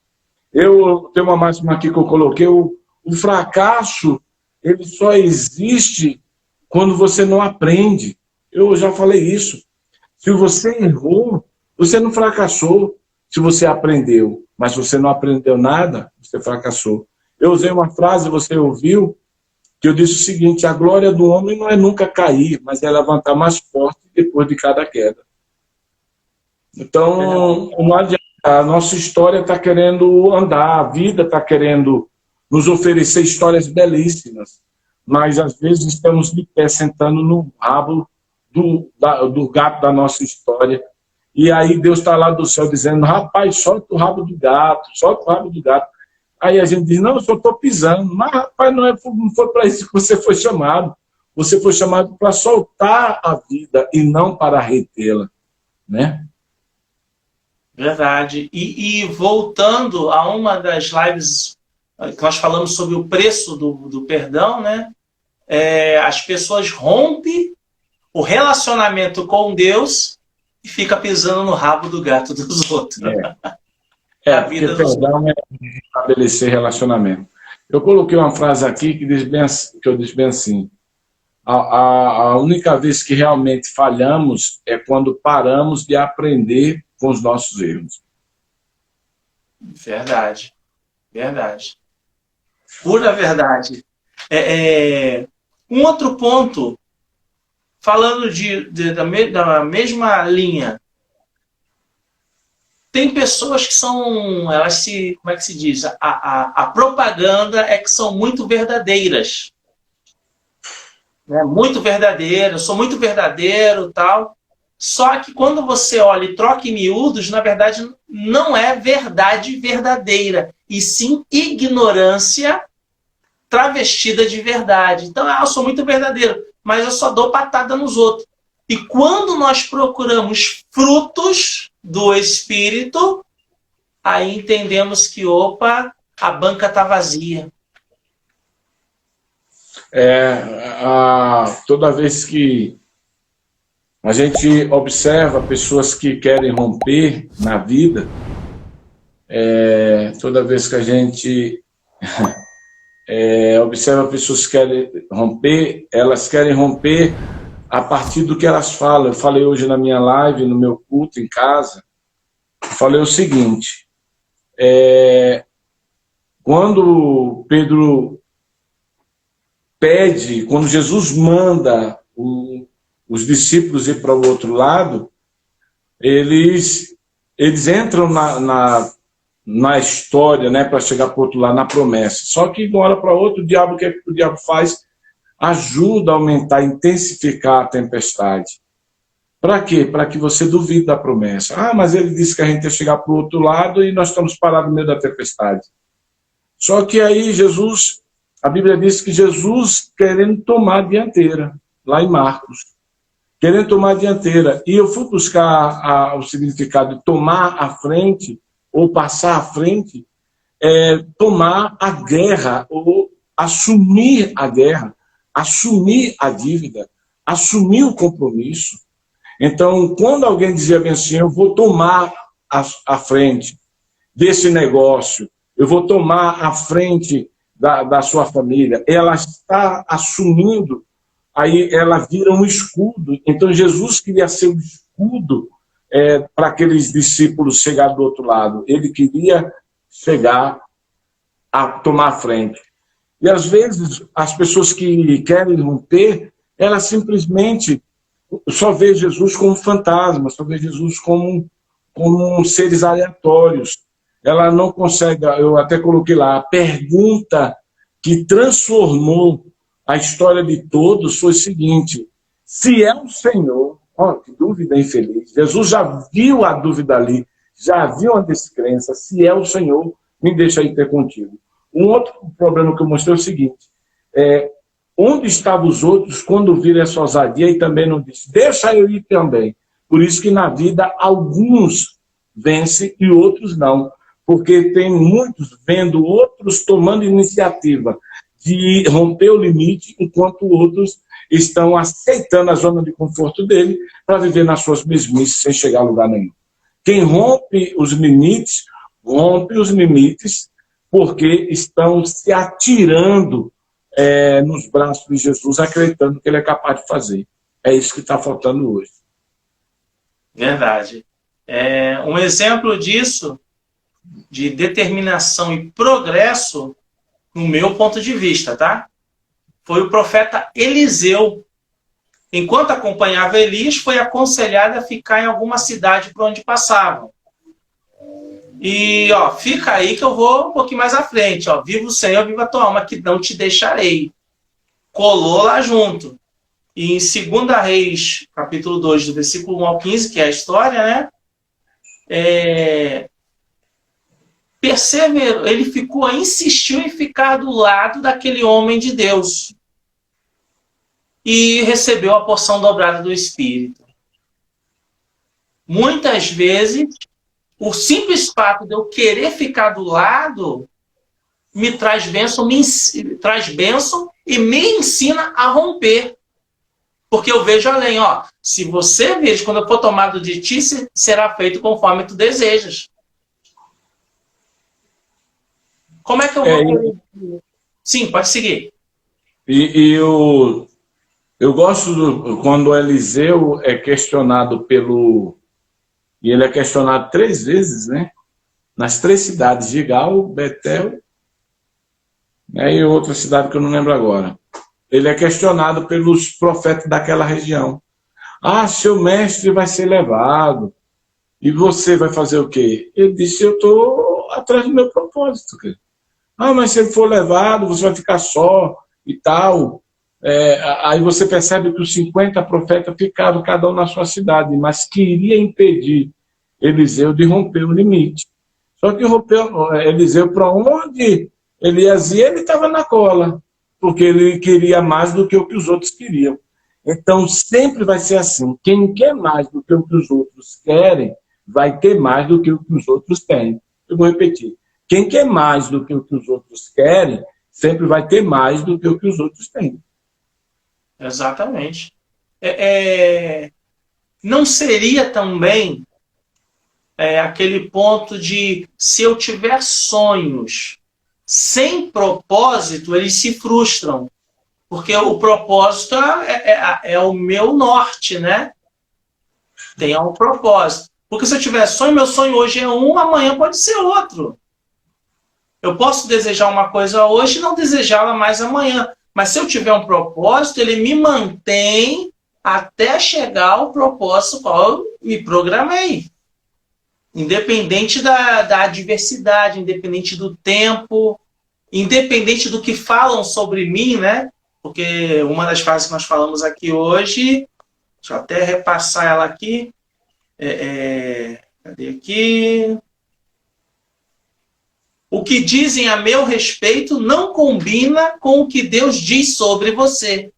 Speaker 2: Eu tenho uma máxima aqui que eu coloquei: o fracasso, ele só existe quando você não aprende. Eu já falei isso. Se você errou, você não fracassou. Se você aprendeu, mas você não aprendeu nada, você fracassou. Eu usei uma frase, você ouviu, que eu disse o seguinte: a glória do homem não é nunca cair, mas é levantar mais forte depois de cada queda. Então, não adianta. A nossa história está querendo andar, a vida está querendo nos oferecer histórias belíssimas, mas às vezes estamos de pé sentando no rabo do gato da nossa história, e aí Deus está lá do céu dizendo: rapaz, solta o rabo do gato, solta o rabo do gato. Aí a gente diz: não, eu só estou pisando. Mas, rapaz, não foi para isso que você foi chamado. Você foi chamado para soltar a vida e não para retê-la, né?
Speaker 1: Verdade. E voltando a uma das lives que nós falamos sobre o preço do perdão, né? As pessoas rompem o relacionamento com Deus e fica pisando no rabo do gato dos outros.
Speaker 2: A vida porque perdão é estabelecer relacionamento. Eu coloquei uma frase aqui que eu disse bem assim: a única vez que realmente falhamos é quando paramos de aprender com os nossos erros.
Speaker 1: Verdade. Pura verdade. Um outro ponto, falando da mesma linha, tem pessoas que são, como é que se diz? A propaganda é que são muito verdadeiras. Né? Muito verdadeiro, eu sou muito verdadeiro, tal. Só que quando você olha e troca em miúdos, na verdade não é verdade verdadeira, e sim ignorância travestida de verdade. Então, eu sou muito verdadeiro, mas eu só dou patada nos outros. E quando nós procuramos frutos do Espírito, aí entendemos que, a banca está vazia.
Speaker 2: Toda vez que a gente observa pessoas que querem romper na vida, toda vez que a gente observa pessoas que querem romper, elas querem romper a partir do que elas falam. Eu falei hoje na minha live, no meu culto em casa, eu falei o seguinte: quando Pedro pede, quando Jesus manda os discípulos ir para o outro lado, eles entram na história, né, para chegar para o outro lado, na promessa. Só que de uma hora para outra, o que é que o diabo faz? Ajuda a aumentar, intensificar a tempestade. Para quê? Para que você duvide da promessa. Ah, mas ele disse que a gente ia chegar para o outro lado e nós estamos parados no meio da tempestade. Só que aí Jesus, a Bíblia diz que Jesus querendo tomar a dianteira, lá em Marcos, querendo tomar a dianteira. E eu fui buscar o significado de tomar a frente, ou passar à frente, tomar a guerra, ou assumir a guerra, assumir a dívida, assumir o compromisso. Então, quando alguém dizia bem assim, eu vou tomar a frente desse negócio, eu vou tomar a frente da sua família, ela está assumindo, aí ela vira um escudo. Então, Jesus queria ser o escudo para aqueles discípulos chegar do outro lado. Ele queria chegar a tomar a frente. E, às vezes, as pessoas que querem romper, elas simplesmente só vê Jesus como fantasma, só vê Jesus como seres aleatórios. Ela não consegue, eu até coloquei lá, a pergunta que transformou a história de todos foi o seguinte: se é o Senhor, que dúvida infeliz, Jesus já viu a dúvida ali, já viu a descrença, se é o Senhor, me deixa aí ter contigo. Um outro problema que eu mostrei é o seguinte: onde estavam os outros quando viram essa ousadia e também não disse, deixa eu ir também. Por isso que na vida alguns vencem e outros não. Porque tem muitos vendo outros tomando iniciativa de romper o limite, enquanto outros estão aceitando a zona de conforto dele para viver nas suas mesmices sem chegar a lugar nenhum. Quem rompe os limites porque estão se atirando nos braços de Jesus, acreditando que ele é capaz de fazer. É isso que está faltando hoje.
Speaker 1: Verdade. Um exemplo disso, de determinação e progresso, no meu ponto de vista, tá? Foi o profeta Eliseu. Enquanto acompanhava Elias, foi aconselhado a ficar em alguma cidade por onde passavam. E, fica aí que eu vou um pouquinho mais à frente. Viva o Senhor, viva a tua alma, que não te deixarei. Colou lá junto. E em 2 Reis, capítulo 2, do versículo 1 ao 15, que é a história, né? Perseverou, ele insistiu em ficar do lado daquele homem de Deus. E recebeu a porção dobrada do Espírito. Muitas vezes, o simples fato de eu querer ficar do lado me traz bênção, e me ensina a romper. Porque eu vejo além, se você vir, quando eu for tomado de ti, será feito conforme tu desejas. Como é que eu vou... Sim, pode seguir.
Speaker 2: E eu gosto quando Eliseu é questionado e ele é questionado 3 vezes, né? Nas 3 cidades, Gigal, Betel, e outra cidade que eu não lembro agora. Ele é questionado pelos profetas daquela região. Seu mestre vai ser levado. E você vai fazer o quê? Ele disse, eu estou atrás do meu propósito. Mas se ele for levado, você vai ficar só e tal. Aí você percebe que os 50 profetas ficaram cada um na sua cidade, mas queria impedir Eliseu de romper o limite. Só que rompeu Eliseu para onde Elias ia, ele estava na cola, porque ele queria mais do que o que os outros queriam. Então sempre vai ser assim: quem quer mais do que o que os outros querem, vai ter mais do que o que os outros têm. Eu vou repetir: quem quer mais do que o que os outros querem, sempre vai ter mais do que o que os outros têm.
Speaker 1: Exatamente. Não seria também aquele ponto de, se eu tiver sonhos sem propósito, eles se frustram. Porque o propósito é o meu norte, né? Tem um propósito. Porque se eu tiver sonho, meu sonho hoje é um, amanhã pode ser outro. Eu posso desejar uma coisa hoje e não desejá-la mais amanhã. Mas se eu tiver um propósito, ele me mantém até chegar ao propósito qual eu me programei. Independente da adversidade, independente do tempo, independente do que falam sobre mim, né? Porque uma das frases que nós falamos aqui hoje, deixa eu até repassar ela aqui. Cadê aqui? O que dizem a meu respeito não combina com o que Deus diz sobre você.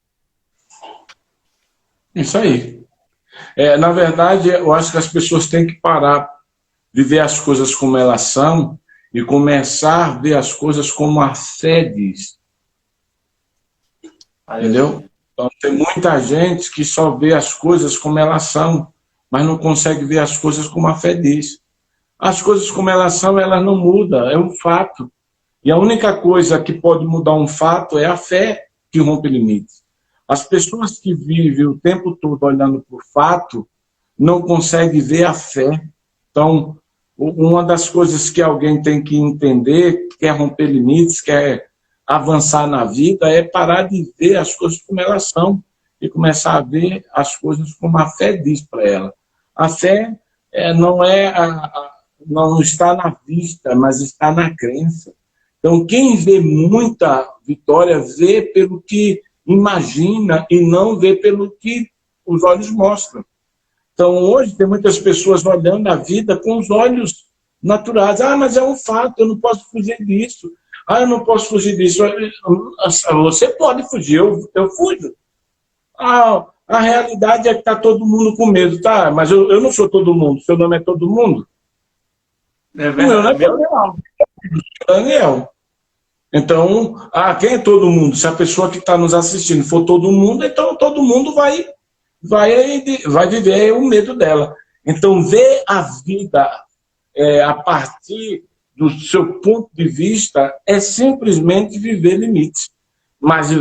Speaker 2: Isso aí. Na verdade, eu acho que as pessoas têm que parar de ver as coisas como elas são e começar a ver as coisas como a fé diz. Entendeu? Então, tem muita gente que só vê as coisas como elas são, mas não consegue ver as coisas como a fé diz. As coisas como elas são, elas não mudam, é um fato. E a única coisa que pode mudar um fato é a fé que rompe limites. As pessoas que vivem o tempo todo olhando para o fato não conseguem ver a fé. Então, uma das coisas que alguém tem que entender, que quer romper limites, quer avançar na vida, é parar de ver as coisas como elas são e começar a ver as coisas como a fé diz para ela. A fé não está na vista, mas está na crença. Então, quem vê muita vitória, vê pelo que imagina e não vê pelo que os olhos mostram. Então, hoje, tem muitas pessoas olhando a vida com os olhos naturais. Ah, mas é um fato, eu não posso fugir disso. Ah, eu não posso fugir disso. Você pode fugir, eu fujo. Ah, a realidade é que está todo mundo com medo. Tá, mas eu não sou todo mundo. Seu nome é todo mundo?
Speaker 1: É verdade. O meu nome
Speaker 2: é Daniel. Então, quem é todo mundo? Se a pessoa que está nos assistindo for todo mundo, então todo mundo vai viver o medo dela. Então, ver a vida a partir do seu ponto de vista é simplesmente viver limites. Mas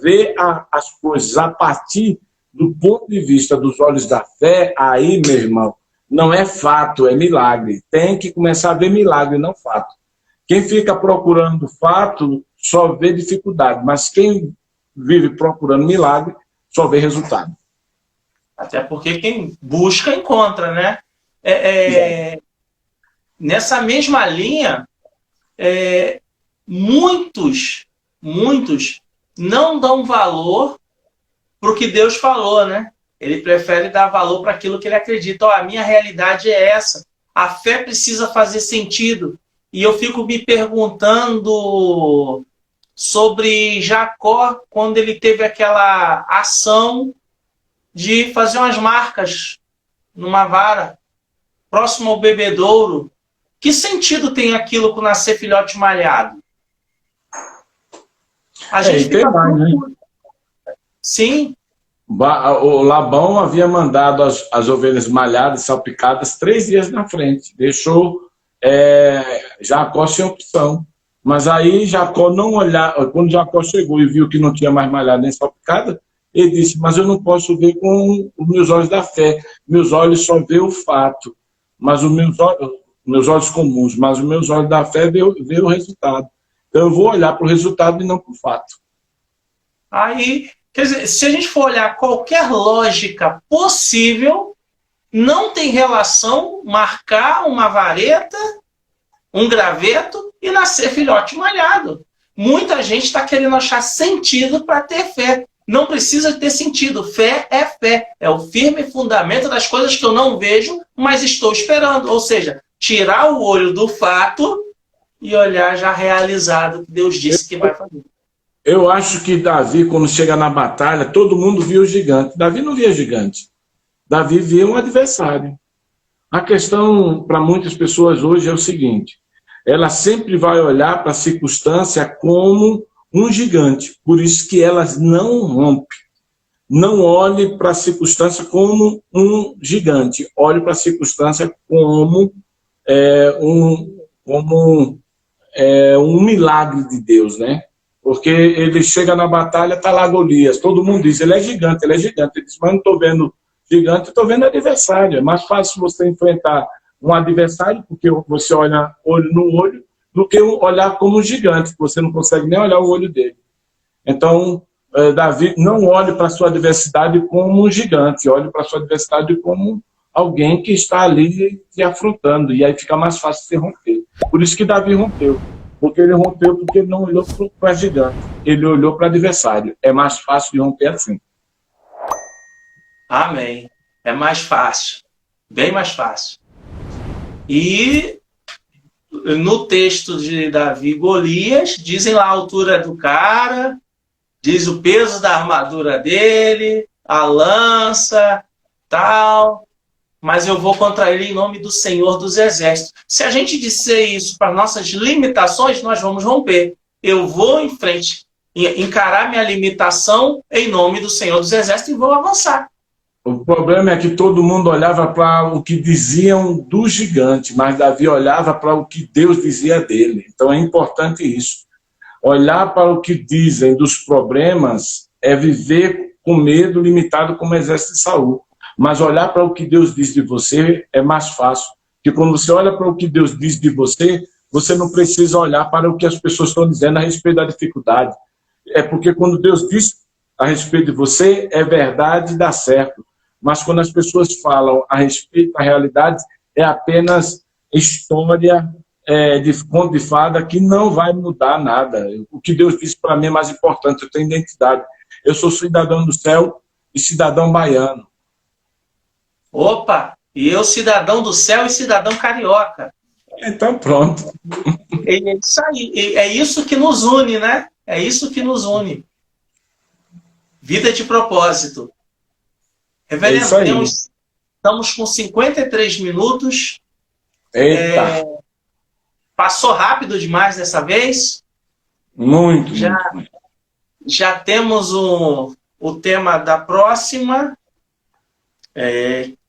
Speaker 2: ver as coisas a partir do ponto de vista dos olhos da fé, aí, meu irmão, não é fato, é milagre. Tem que começar a ver milagre, não fato. Quem fica procurando fato só vê dificuldade, mas quem vive procurando milagre só vê resultado.
Speaker 1: Até porque quem busca, encontra, né? Nessa mesma linha, muitos não dão valor para o que Deus falou, né? Ele prefere dar valor para aquilo que ele acredita. A minha realidade é essa. A fé precisa fazer sentido. E eu fico me perguntando sobre Jacó, quando ele teve aquela ação de fazer umas marcas numa vara, próximo ao bebedouro. Que sentido tem aquilo com nascer filhote malhado? A gente fica
Speaker 2: mais, né?
Speaker 1: Sim.
Speaker 2: O Labão havia mandado as ovelhas malhadas, salpicadas, 3 dias na frente. Deixou Jacó sem opção. Mas aí Jacó não olhava. Quando Jacó chegou e viu que não tinha mais malhada nem salpicada, ele disse, mas eu não posso ver com os meus olhos da fé. Meus olhos só vê o fato. Mas os meus olhos comuns, mas os meus olhos da fé vê o resultado. Então eu vou olhar para o resultado e não para o fato.
Speaker 1: Aí, quer dizer, se a gente for olhar qualquer lógica possível, não tem relação marcar uma vareta, um graveto e nascer filhote malhado. Muita gente está querendo achar sentido para ter fé. Não precisa ter sentido. Fé. É o firme fundamento das coisas que eu não vejo, mas estou esperando. Ou seja, tirar o olho do fato e olhar já realizado que Deus disse que vai fazer.
Speaker 2: Eu acho que Davi, quando chega na batalha, todo mundo via o gigante. Davi não via gigante. Davi via um adversário. A questão para muitas pessoas hoje é o seguinte: ela sempre vai olhar para a circunstância como um gigante. Por isso que elas não rompem. Não olhe para a circunstância como um gigante. Olhe para a circunstância como um milagre de Deus, né? Porque ele chega na batalha, está lá Golias. Todo mundo diz, ele é gigante, ele é gigante. Ele diz, mas não estou vendo gigante, estou vendo adversário. É mais fácil você enfrentar um adversário, porque você olha olho no olho, do que olhar como um gigante, que você não consegue nem olhar o olho dele. Então, Davi, não olhe para a sua adversidade como um gigante, olhe para a sua adversidade como alguém que está ali te afrontando, e aí fica mais fácil de romper. Por isso que Davi rompeu, porque ele rompeu porque ele não olhou para gigante, ele olhou para o adversário. É mais fácil de romper assim.
Speaker 1: Amém. É mais fácil, bem mais fácil. E no texto de Davi e Golias, dizem lá a altura do cara, diz o peso da armadura dele, a lança, tal, mas eu vou contra ele em nome do Senhor dos Exércitos. Se a gente disser isso para nossas limitações, nós vamos romper. Eu vou em frente, encarar minha limitação em nome do Senhor dos Exércitos e vou avançar.
Speaker 2: O problema é que todo mundo olhava para o que diziam do gigante, mas Davi olhava para o que Deus dizia dele. Então é importante isso. Olhar para o que dizem dos problemas é viver com medo, limitado como o exército de Saul. Mas olhar para o que Deus diz de você é mais fácil. Porque quando você olha para o que Deus diz de você, você não precisa olhar para o que as pessoas estão dizendo a respeito da dificuldade. É porque quando Deus diz a respeito de você, é verdade e dá certo. Mas quando as pessoas falam a respeito da realidade, é apenas história de conto de fada que não vai mudar nada. O que Deus disse para mim é mais importante, eu tenho identidade. Eu sou cidadão do céu e cidadão baiano.
Speaker 1: Opa, e eu cidadão do céu e cidadão carioca.
Speaker 2: Então pronto.
Speaker 1: É isso aí, é isso que nos une, né? É isso que nos une. Vida de propósito. Reverendo, estamos com 53 minutos.
Speaker 2: Eita.
Speaker 1: Passou rápido demais dessa vez.
Speaker 2: Muito.
Speaker 1: Já temos o tema da próxima,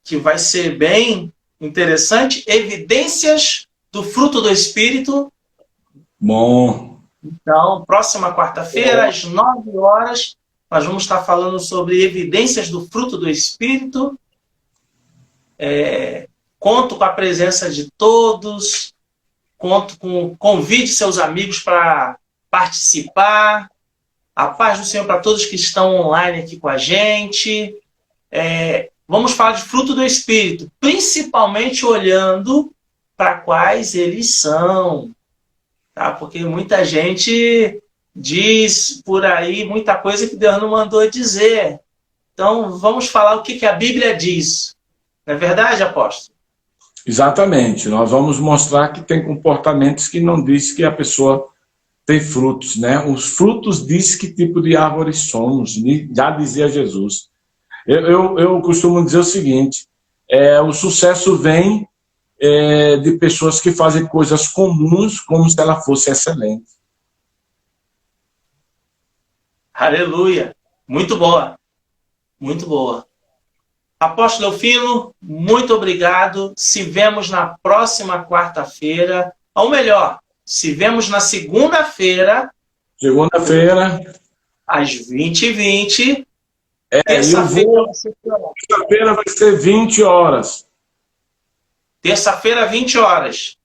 Speaker 1: que vai ser bem interessante. Evidências do fruto do Espírito.
Speaker 2: Bom.
Speaker 1: Então, próxima quarta-feira, às 9 horas, nós vamos estar falando sobre evidências do fruto do Espírito. Conto com a presença de todos. Convide seus amigos para participar. A paz do Senhor para todos que estão online aqui com a gente. Vamos falar de fruto do Espírito, principalmente olhando para quais eles são. Tá? Porque muita gente diz por aí muita coisa que Deus não mandou dizer. Então, vamos falar o que a Bíblia diz. Não é verdade, apóstolo?
Speaker 2: Exatamente. Nós vamos mostrar que tem comportamentos que não diz que a pessoa tem frutos, né? Os frutos diz que tipo de árvore somos, já dizia Jesus. Eu costumo dizer o seguinte, o sucesso vem de pessoas que fazem coisas comuns como se ela fosse excelente.
Speaker 1: Aleluia! Muito boa. Muito boa. Apóstolo Delfino, muito obrigado. Se vemos na próxima quarta-feira, ou melhor, se vemos na segunda-feira.
Speaker 2: Segunda-feira.
Speaker 1: Às 20h20.
Speaker 2: Terça-feira vai ser 20 horas.
Speaker 1: Terça-feira, 20 horas.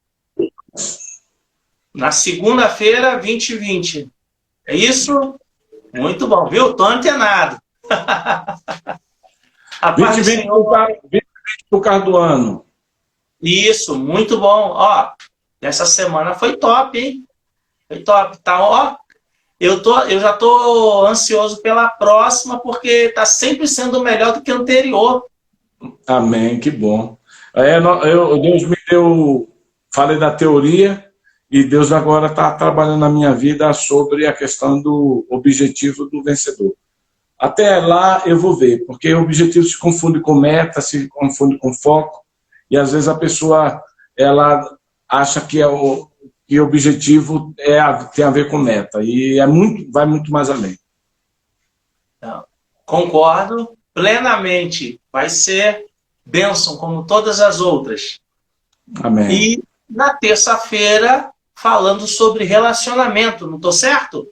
Speaker 1: Na segunda-feira, 20h20. É isso? Muito bom, viu? Tô antenado. A
Speaker 2: 20 por causa do ano.
Speaker 1: Isso, muito bom. Ó, essa semana foi top, hein? Foi top. Tá, ó. Eu já tô ansioso pela próxima, porque tá sempre sendo melhor do que a anterior.
Speaker 2: Amém, que bom. Deus me deu, falei da teoria, e Deus agora está trabalhando na minha vida sobre a questão do objetivo do vencedor. Até lá eu vou ver, porque o objetivo se confunde com meta, se confunde com foco, e às vezes a pessoa ela acha que o objetivo tem a ver com meta, e vai muito mais além.
Speaker 1: Não, concordo plenamente. Vai ser bênção como todas as outras.
Speaker 2: Amém.
Speaker 1: E na terça-feira, falando sobre relacionamento, não estou certo?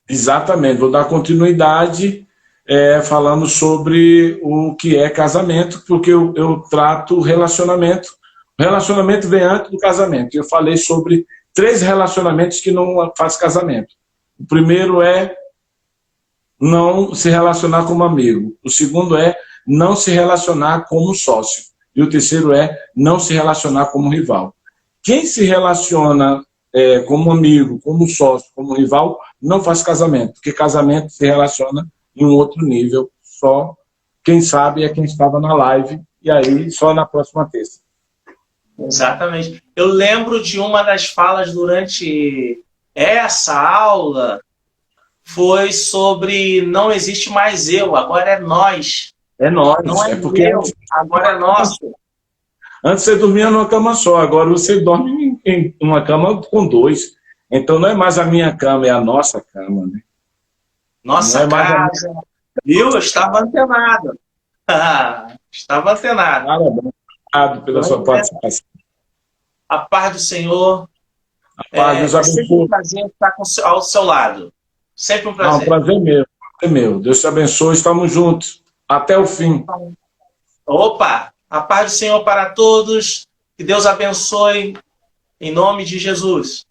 Speaker 2: Exatamente, vou dar continuidade falando sobre o que é casamento, porque eu trato o relacionamento. O relacionamento vem antes do casamento. Eu falei sobre 3 relacionamentos que não fazem casamento. O primeiro é não se relacionar como amigo. O segundo é não se relacionar como sócio. E o terceiro é não se relacionar como rival. Quem se relaciona como amigo, como sócio, como rival, não faz casamento, porque casamento se relaciona em um outro nível. Só quem sabe é quem estava na live, e aí só na próxima terça.
Speaker 1: Exatamente. Eu lembro de uma das falas durante essa aula, foi sobre não existe mais eu, agora é nós.
Speaker 2: É nós,
Speaker 1: Não é
Speaker 2: é porque
Speaker 1: meu, agora é nosso.
Speaker 2: antes você dormia numa cama só, agora você dorme em uma cama com dois. Então não é mais a minha cama, é a nossa cama, né? Não
Speaker 1: Nossa
Speaker 2: é mais a minha.
Speaker 1: casa. Viu? Eu estava antenado. Estava antenado.
Speaker 2: Parabéns, obrigado pela sua participação.
Speaker 1: A paz do Senhor.
Speaker 2: A paz, Deus
Speaker 1: É sempre um
Speaker 2: abençoe.
Speaker 1: prazer estar ao seu lado. Sempre um
Speaker 2: Não,
Speaker 1: prazer.
Speaker 2: prazer meu, prazer meu. Deus te abençoe, estamos juntos. Até o fim.
Speaker 1: Opa! A paz do Senhor para todos. Que Deus abençoe. Em nome de Jesus.